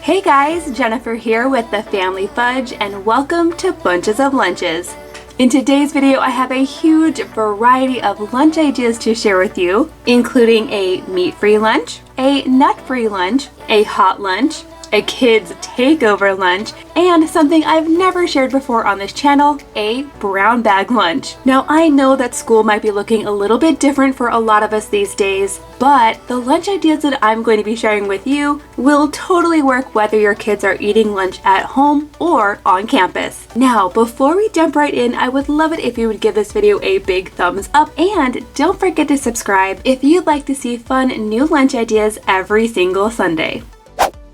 Hey guys, Jennifer here with the Family Fudge and welcome to Bunches of Lunches. In today's video, I have a huge variety of lunch ideas to share with you, including a meat-free lunch, a nut-free lunch, a hot lunch, a kids takeover lunch, and something I've never shared before on this channel, a brown bag lunch. Now I know that school might be looking a little bit different for a lot of us these days, but the lunch ideas that I'm going to be sharing with you will totally work whether your kids are eating lunch at home or on campus. Now, before we jump right in, I would love it if you would give this video a big thumbs up and don't forget to subscribe if you'd like to see fun new lunch ideas every single Sunday.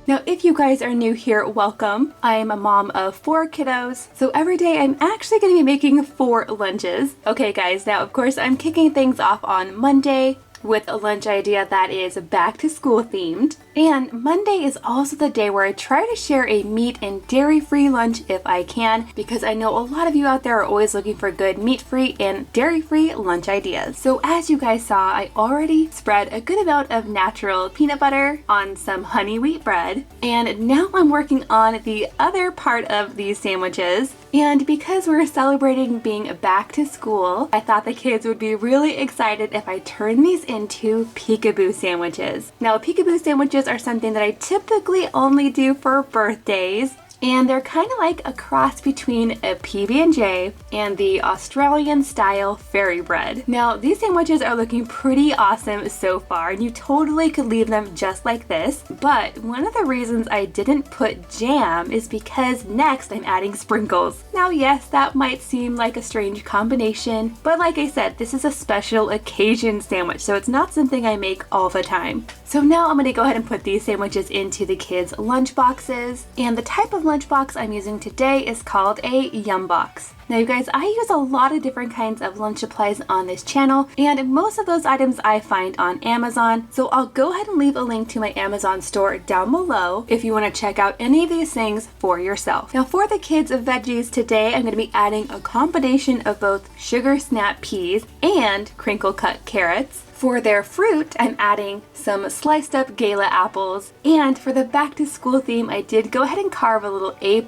Now, if you guys are new here, welcome. I am a mom of 4 kiddos, so every day I'm actually going to be making 4 lunches. Okay guys, now of course I'm kicking things off on Monday with a lunch idea that is back to school themed. And Monday is also the day where I try to share a meat and dairy-free lunch if I can, because I know a lot of you out there are always looking for good meat-free and dairy-free lunch ideas. So as you guys saw, I already spread a good amount of natural peanut butter on some honey wheat bread, and now I'm working on the other part of these sandwiches. And because we're celebrating being back to school, I thought the kids would be really excited if I turn these into peekaboo sandwiches. Now, peekaboo sandwiches are something that I typically only do for birthdays, and they're kind of like a cross between a PB&J and the Australian style fairy bread. Now, these sandwiches are looking pretty awesome so far, and you totally could leave them just like this, but one of the reasons I didn't put jam is because next I'm adding sprinkles. Now, yes, that might seem like a strange combination, but like I said, this is a special occasion sandwich, so it's not something I make all the time. So now I'm going to go ahead and put these sandwiches into the kids' lunch boxes, and the type of lunchbox I'm using today is called a Yum Box. Now you guys, I use a lot of different kinds of lunch supplies on this channel, and most of those items I find on Amazon, so I'll go ahead and leave a link to my Amazon store down below if you want to check out any of these things for yourself. Now for the kids' veggies today, I'm going to be adding a combination of both sugar snap peas and crinkle cut carrots. For their fruit, I'm adding some sliced up Gala apples, and for the back to school theme, I did go ahead and carve a little A+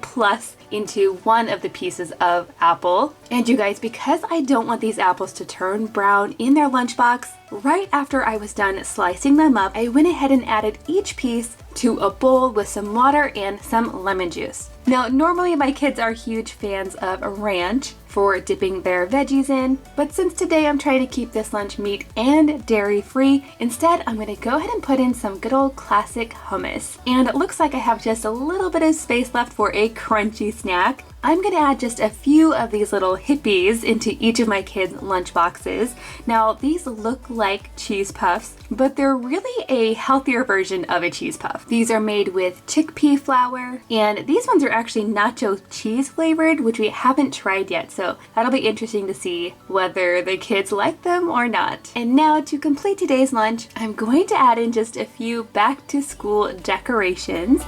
into one of the pieces of apple. And you guys, because I don't want these apples to turn brown in their lunchbox, right after I was done slicing them up, I went ahead and added each piece to a bowl with some water and some lemon juice. Now, normally my kids are huge fans of ranch for dipping their veggies in, but since today I'm trying to keep this lunch meat and dairy free, instead I'm going to go ahead and put in some good old classic hummus. And it looks like I have just a little bit of space left for a crunchy snack. I'm going to add just a few of these little hippies into each of my kids' lunch boxes. Now, these look like cheese puffs, but they're really a healthier version of a cheese puff. These are made with chickpea flour, and these ones are actually nacho cheese flavored, which we haven't tried yet, so that'll be interesting to see whether the kids like them or not. And now, to complete today's lunch, I'm going to add in just a few back to school decorations.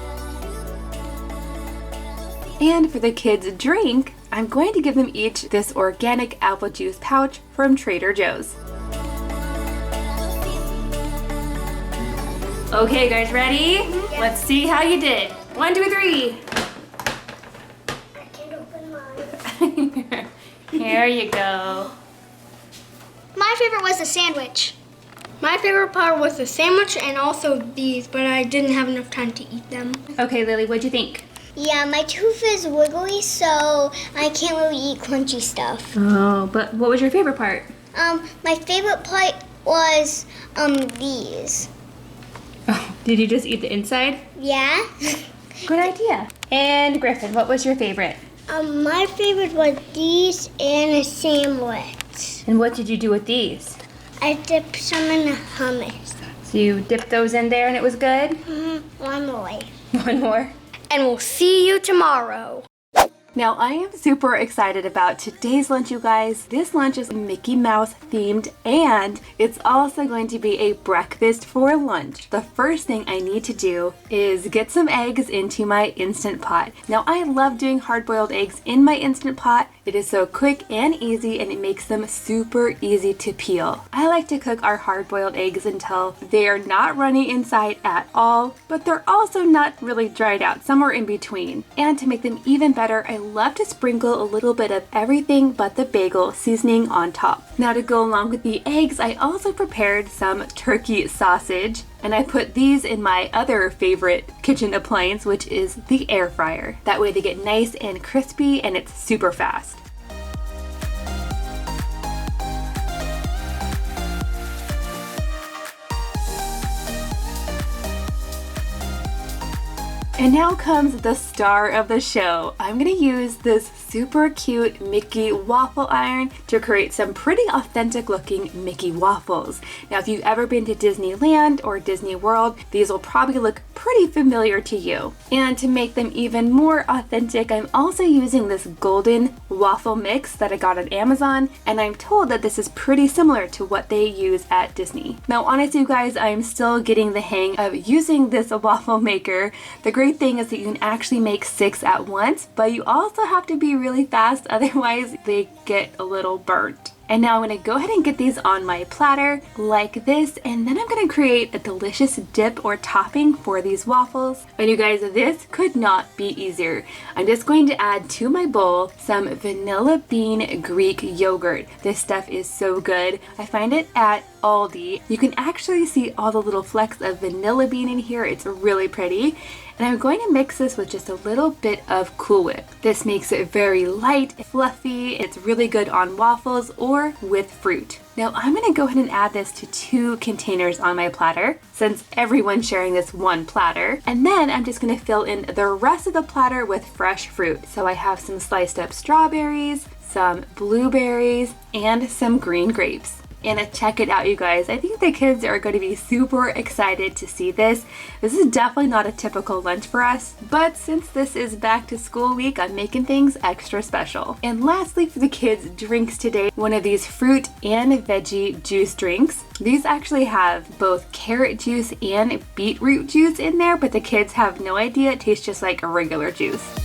And for the kids' drink, I'm going to give them each this organic apple juice pouch from Trader Joe's. Okay guys, ready? Yeah. Let's see how you did. 1, 2, 3. I can't open mine. Here you go. My favorite was the sandwich. My favorite part was the sandwich and also these, but I didn't have enough time to eat them. Okay, Lily, what'd you think? Yeah, my tooth is wiggly, so I can't really eat crunchy stuff. Oh, but what was your favorite part? My favorite part was these. Oh, did you just eat the inside? Yeah. Good idea. And Griffin, what was your favorite? My favorite was these and a sandwich. And what did you do with these? I dipped some in the hummus. So you dipped those in there and it was good? One more. One more? And we'll see you tomorrow. Now, I am super excited about today's lunch, you guys. This lunch is Mickey Mouse themed, and it's also going to be a breakfast for lunch. The first thing I need to do is get some eggs into my Instant Pot. Now, I love doing hard-boiled eggs in my Instant Pot. It is so quick and easy, and it makes them super easy to peel. I like to cook our hard-boiled eggs until they are not runny inside at all, but they're also not really dried out, somewhere in between. And to make them even better, I love to sprinkle a little bit of everything but the bagel seasoning on top. Now to go along with the eggs, I also prepared some turkey sausage, and I put these in my other favorite kitchen appliance, which is the air fryer. That way they get nice and crispy, and it's super fast. And now comes the star of the show. I'm gonna use this super cute Mickey waffle iron to create some pretty authentic looking Mickey waffles. Now, if you've ever been to Disneyland or Disney World, these will probably look pretty familiar to you. And to make them even more authentic, I'm also using this golden waffle mix that I got on Amazon, and I'm told that this is pretty similar to what they use at Disney. Now, honestly, you guys, I'm still getting the hang of using this waffle maker. The great thing is that you can actually make 6 at once, but you also have to be really fast, otherwise they get a little burnt. And now I'm going to go ahead and get these on my platter like this, and then I'm going to create a delicious dip or topping for these waffles. And you guys, this could not be easier. I'm just going to add to my bowl some vanilla bean Greek yogurt. This stuff is so good. I find it at Aldi. You can actually see all the little flecks of vanilla bean in here. It's really pretty. And I'm going to mix this with just a little bit of Cool Whip. This makes it very light, fluffy. It's really good on waffles or with fruit. Now I'm going to go ahead and add this to 2 containers on my platter, since everyone's sharing this one platter. And then I'm just going to fill in the rest of the platter with fresh fruit. So I have some sliced up strawberries, some blueberries, and some green grapes. And check it out, you guys. I think the kids are going to be super excited to see this. This is definitely not a typical lunch for us, but since this is back to school week, I'm making things extra special. And lastly, for the kids' drinks today, one of these fruit and veggie juice drinks. These actually have both carrot juice and beetroot juice in there, but the kids have no idea. It tastes just like a regular juice.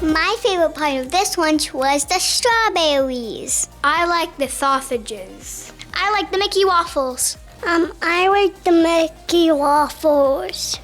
My favorite part of this lunch was the strawberries. I like the sausages. I like the Mickey waffles. I like the Mickey waffles.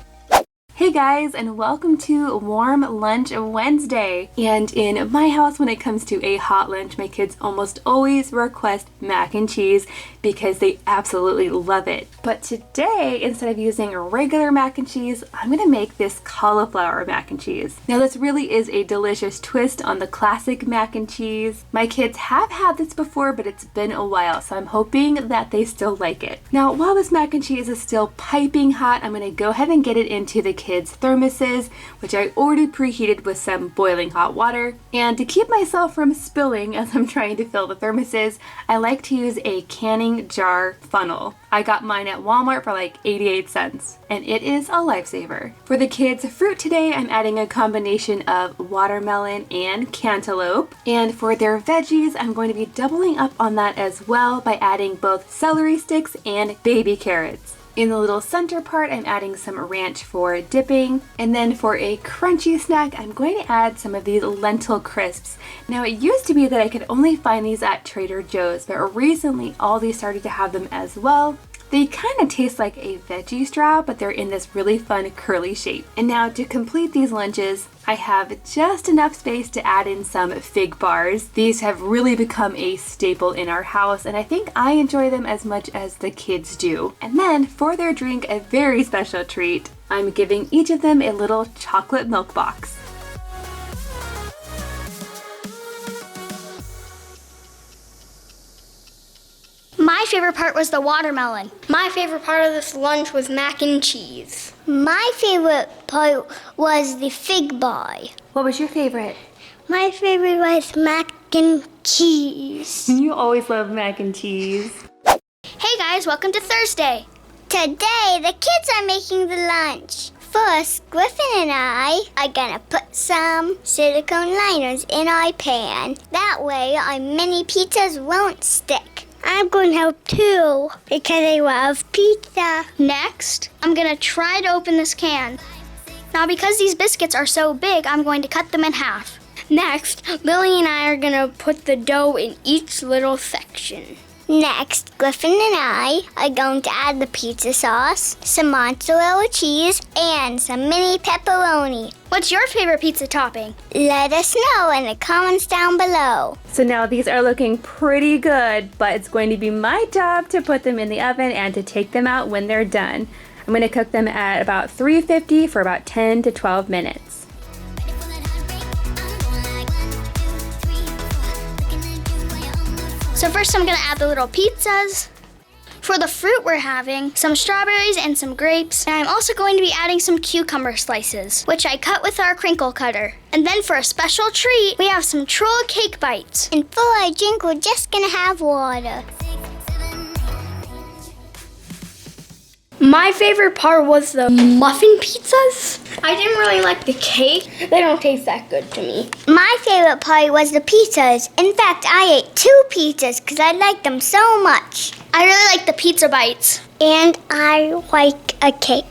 Hey guys, and welcome to Warm Lunch Wednesday. And in my house, when it comes to a hot lunch, my kids almost always request mac and cheese because they absolutely love it. But today, instead of using regular mac and cheese, I'm gonna make this cauliflower mac and cheese. Now this really is a delicious twist on the classic mac and cheese. My kids have had this before, but it's been a while, so I'm hoping that they still like it. Now, while this mac and cheese is still piping hot, I'm gonna go ahead and get it into the kids' thermoses, which I already preheated with some boiling hot water. And to keep myself from spilling as I'm trying to fill the thermoses, I like to use a canning jar funnel. I got mine at Walmart for like 88 cents, and it is a lifesaver. For the kids' fruit today, I'm adding a combination of watermelon and cantaloupe. And for their veggies, I'm going to be doubling up on that as well by adding both celery sticks and baby carrots. In the little center part, I'm adding some ranch for dipping. And then for a crunchy snack, I'm going to add some of these lentil crisps. Now, it used to be that I could only find these at Trader Joe's, but recently Aldi started to have them as well. They kind of taste like a veggie straw, but they're in this really fun curly shape. And now to complete these lunches, I have just enough space to add in some fig bars. These have really become a staple in our house, and I think I enjoy them as much as the kids do. And then for their drink, a very special treat, I'm giving each of them a little chocolate milk box. My favorite part was the watermelon. My favorite part of this lunch was mac and cheese. My favorite part was the fig bar. What was your favorite? My favorite was mac and cheese. You always love mac and cheese. Hey guys, welcome to Thursday. Today, the kids are making the lunch. First, Griffin and I are gonna put some silicone liners in our pan. That way, our mini pizzas won't stick. I'm going to help too, because I love pizza. Next, I'm going to try to open this can. Now because these biscuits are so big, I'm going to cut them in half. Next, Lily and I are gonna put the dough in each little section. Next, Griffin and I are going to add the pizza sauce, some mozzarella cheese, and some mini pepperoni. What's your favorite pizza topping? Let us know in the comments down below. So now these are looking pretty good, but it's going to be my job to put them in the oven and to take them out when they're done. I'm going to cook them at about 350 for about 10 to 12 minutes. So first I'm gonna add the little pizzas. For the fruit we're having some strawberries and some grapes. And I'm also going to be adding some cucumber slices, which I cut with our crinkle cutter. And then for a special treat, we have some troll cake bites. And for our drink, we're just gonna have water. My favorite part was the muffin pizzas. I didn't really like the cake. They don't taste that good to me. My favorite part was the pizzas. In fact, I ate 2 pizzas because I liked them so much. I really like the pizza bites. And I like a cake.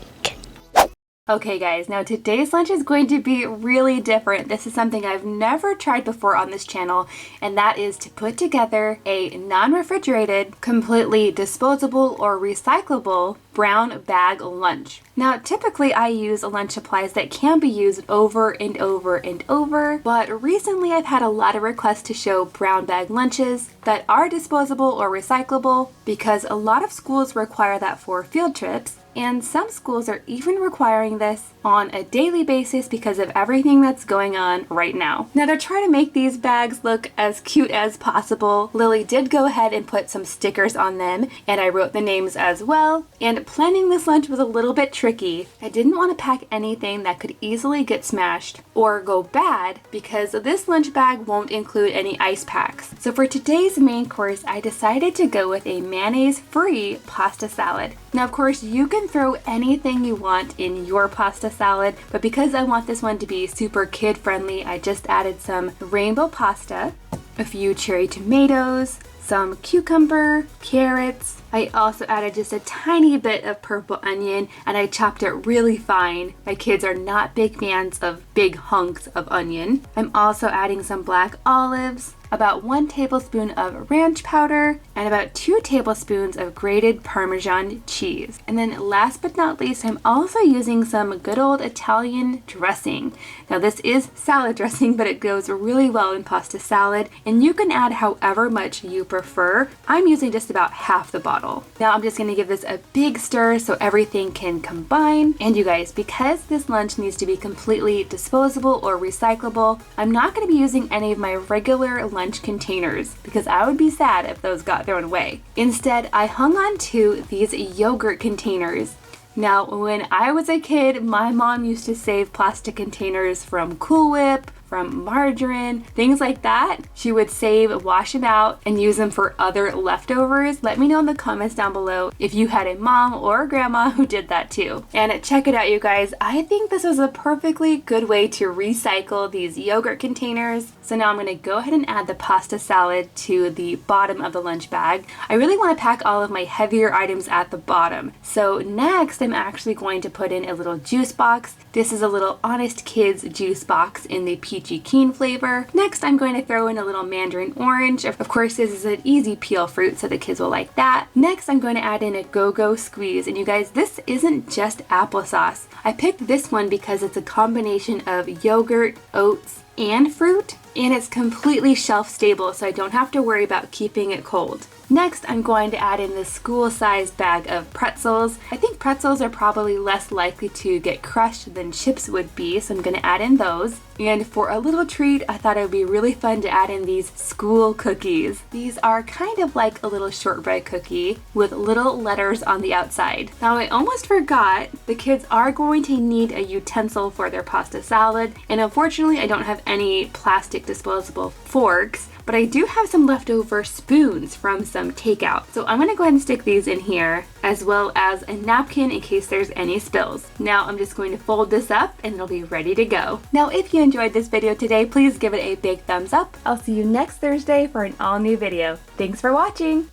Okay guys, now today's lunch is going to be really different. This is something I've never tried before on this channel, and that is to put together a non-refrigerated, completely disposable or recyclable brown bag lunch. Now typically I use lunch supplies that can be used over and over and over, but recently I've had a lot of requests to show brown bag lunches that are disposable or recyclable because a lot of schools require that for field trips. And some schools are even requiring this on a daily basis because of everything that's going on right now. Now to try to make these bags look as cute as possible, Lily did go ahead and put some stickers on them, and I wrote the names as well. And planning this lunch was a little bit tricky. I didn't want to pack anything that could easily get smashed or go bad because this lunch bag won't include any ice packs. So for today's main course, I decided to go with a mayonnaise-free pasta salad. Now of course you can throw anything you want in your pasta salad, but because I want this one to be super kid friendly, I just added some rainbow pasta, a few cherry tomatoes, some cucumber, carrots. I also added just a tiny bit of purple onion and I chopped it really fine. My kids are not big fans of big hunks of onion. I'm also adding some black olives, about 1 tablespoon of ranch powder, and about 2 tablespoons of grated Parmesan cheese. And then last but not least, I'm also using some good old Italian dressing. Now this is salad dressing, but it goes really well in pasta salad, and you can add however much you prefer. I'm using just about half the bottle. Now I'm just gonna give this a big stir so everything can combine. And you guys, because this lunch needs to be completely disposable or recyclable, I'm not gonna be using any of my regular lunch containers because I would be sad if those got thrown away. Instead, I hung on to these yogurt containers. Now, when I was a kid, my mom used to save plastic containers from Cool Whip, from margarine, things like that. She would save, wash them out, and use them for other leftovers. Let me know in the comments down below if you had a mom or a grandma who did that too. And check it out, you guys. I think this was a perfectly good way to recycle these yogurt containers. So now I'm gonna go ahead and add the pasta salad to the bottom of the lunch bag. I really wanna pack all of my heavier items at the bottom. So next, I'm actually going to put in a little juice box. This is a little Honest Kids juice box in the peachy keen flavor. Next, I'm going to throw in a little mandarin orange. Of course, this is an easy peel fruit, so the kids will like that. Next, I'm going to add in a go-go squeeze. And you guys, this isn't just applesauce. I picked this one because it's a combination of yogurt, oats, and fruit, and it's completely shelf stable, so I don't have to worry about keeping it cold. Next, I'm going to add in this school-sized bag of pretzels. I think pretzels are probably less likely to get crushed than chips would be, so I'm going to add in those. And for a little treat, I thought it would be really fun to add in these school cookies. These are kind of like a little shortbread cookie with little letters on the outside. Now, I almost forgot, the kids are going to need a utensil for their pasta salad, and unfortunately, I don't have any plastic disposable forks. But I do have some leftover spoons from some takeout. So I'm gonna go ahead and stick these in here, as well as a napkin in case there's any spills. Now I'm just going to fold this up and it'll be ready to go. Now if you enjoyed this video today, please give it a big thumbs up. I'll see you next Thursday for an all new video. Thanks for watching.